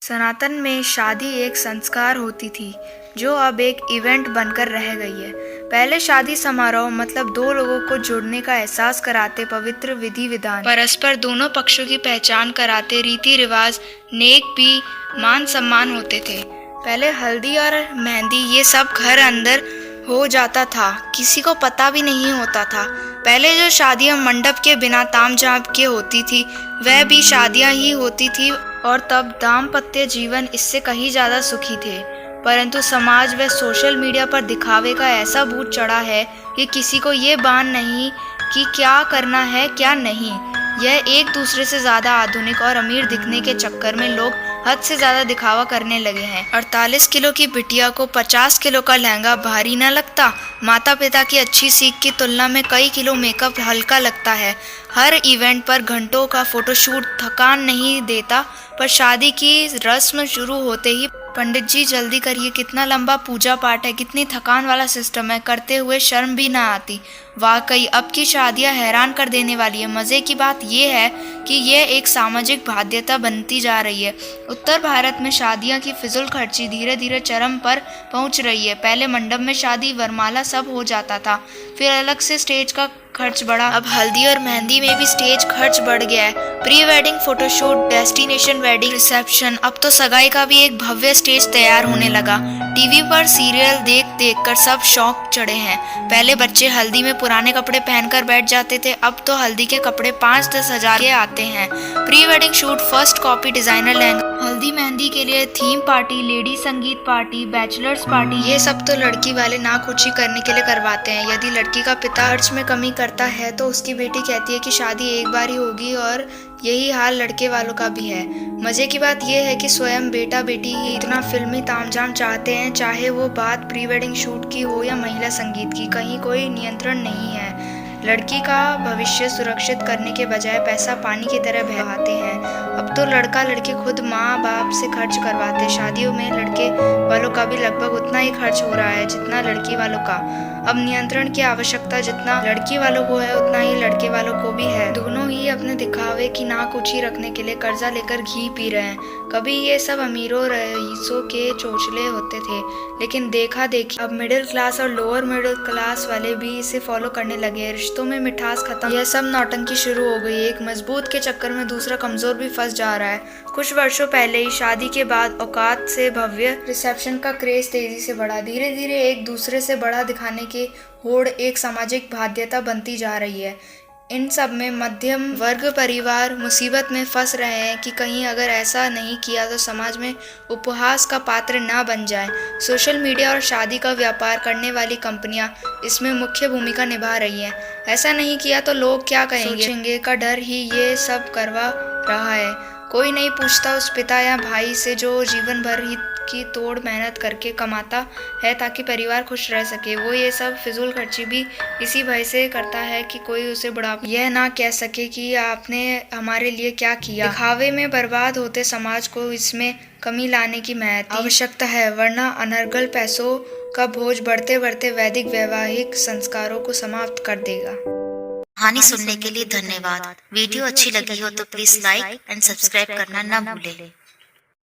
सनातन में शादी एक संस्कार होती थी जो अब एक इवेंट बनकर रह गई है। पहले शादी समारोह मतलब दो लोगों को जुड़ने का एहसास कराते पवित्र विधि विधान, परस्पर दोनों पक्षों की पहचान कराते रीति रिवाज, नेक भी मान सम्मान होते थे। पहले हल्दी और मेहंदी ये सब घर अंदर हो जाता था, किसी को पता भी नहीं होता था। पहले जो शादियां मंडप के बिना तामझाम के होती थी वह भी शादियां ही होती थी और तब दाम्पत्य जीवन इससे कहीं ज्यादा सुखी थे। परंतु समाज व सोशल मीडिया पर दिखावे का ऐसा भूत चढ़ा है कि किसी को ये भान नहीं कि क्या करना है क्या नहीं। यह एक दूसरे से ज्यादा आधुनिक और अमीर दिखने के चक्कर में लोग हद से ज्यादा दिखावा करने लगे हैं। 48 किलो की बिटिया को 50 किलो का लहंगा भारी न लगता। माता पिता की अच्छी सीख की तुलना में कई किलो मेकअप हल्का लगता है। हर इवेंट पर घंटों का फोटोशूट थकान नहीं देता, पर शादी की रस्म शुरू होते ही पंडित जी जल्दी करिए, कितना लंबा पूजा पाठ है, कितनी थकान वाला सिस्टम है, करते हुए शर्म भी ना आती। वाकई अब की शादियां हैरान कर देने वाली है। मजे की बात यह है कि यह एक सामाजिक बाध्यता बनती जा रही है। उत्तर भारत में शादियां की फिजूल खर्ची धीरे धीरे चरम पर पहुंच रही है। पहले मंडप में शादी वरमाला सब हो जाता था, फिर अलग से स्टेज का खर्च बढ़ा। अब हल्दी और मेहंदी में भी स्टेज खर्च बढ़ गया है। Pre wedding photoshoot, destination wedding, reception, अब तो सगाई का भी एक भव्य स्टेज तैयार होने लगा। टीवी पर सीरियल देख देख कर सब शौक चढ़े हैं। पहले बच्चे हल्दी में पुराने कपड़े पहनकर बैठ जाते थे, अब तो हल्दी के कपड़े 5-10 हजार के आते हैं। Pre wedding shoot, first copy designer lehenga, हल्दी मेहंदी के लिए थीम पार्टी, लेडी संगीत पार्टी, बैचलर्स पार्टी, ये सब तो लड़की वाले नाखुशी करने के लिए करवाते हैं। यदि लड़की का पिता खर्च में कमी करता है तो उसकी बेटी कहती है कि शादी एक बार ही होगी, और यही हाल लड़के वालों का भी है। मजे की बात यह है कि स्वयं बेटा बेटी ही इतना फिल्मी तामझाम चाहते हैं, चाहे वो बात प्री वेडिंग शूट की हो या महिला संगीत की, कहीं कोई नियंत्रण नहीं है। लड़की का भविष्य सुरक्षित करने के बजाय पैसा पानी की तरह बहाते हैं। अब तो लड़का लड़की खुद माँ बाप से खर्च करवाते। शादियों में लड़के वालों का भी लगभग उतना ही खर्च हो रहा है जितना लड़की वालों का। अब नियंत्रण की आवश्यकता जितना लड़की वालों को है उतना ही लड़के वालों को भी है। दोनों ही अपने दिखावे की नाकुची रखने के लिए कर्जा लेकर घी पी रहे हैं। कभी ये सब अमीरों रईसों के चोचले होते थे, लेकिन देखा देखी अब मिडिल क्लास और लोअर मिडिल क्लास वाले भी इसे फॉलो करने लगे। रिश्तों में मिठास खत्म, यह सब नौटंकी शुरू हो गई। एक मजबूत के चक्कर में दूसरा कमजोर भी फंस जा रहा है। कुछ वर्षों पहले ही शादी के बाद औकात से भव्य रिसेप्शन का क्रेज तेजी से बढ़ा। धीरे धीरे एक दूसरे से बड़ा दिखाने की होड़ एक सामाजिक बाध्यता बनती जा रही है। इन सब में मध्यम वर्ग परिवार मुसीबत में फंस रहे हैं कि कहीं अगर ऐसा नहीं किया तो समाज में उपहास का पात्र ना बन जाए। सोशल मीडिया और शादी का व्यापार करने वाली कंपनियां इसमें मुख्य भूमिका निभा रही हैं। ऐसा नहीं किया तो लोग क्या कहेंगे का डर ही ये सब करवा रहा है। कोई नहीं पूछता उस पिता या भाई से जो जीवन भर ही की तोड़ मेहनत करके कमाता है ताकि परिवार खुश रह सके। वो ये सब फिजूल खर्ची भी इसी भय से करता है कि कोई उसे बुढ़ापा यह ना कह सके कि आपने हमारे लिए क्या किया। दिखावे में बर्बाद होते समाज को इसमें कमी लाने की महती आवश्यकता है, वरना अनर्गल पैसों का बोझ बढ़ते बढ़ते वैदिक वैवाहिक संस्कारों को समाप्त कर देगा। कहानी सुनने के लिए धन्यवाद। वीडियो अच्छी लगी हो तो प्लीज लाइक एंड सब्सक्राइब करना न भूलें।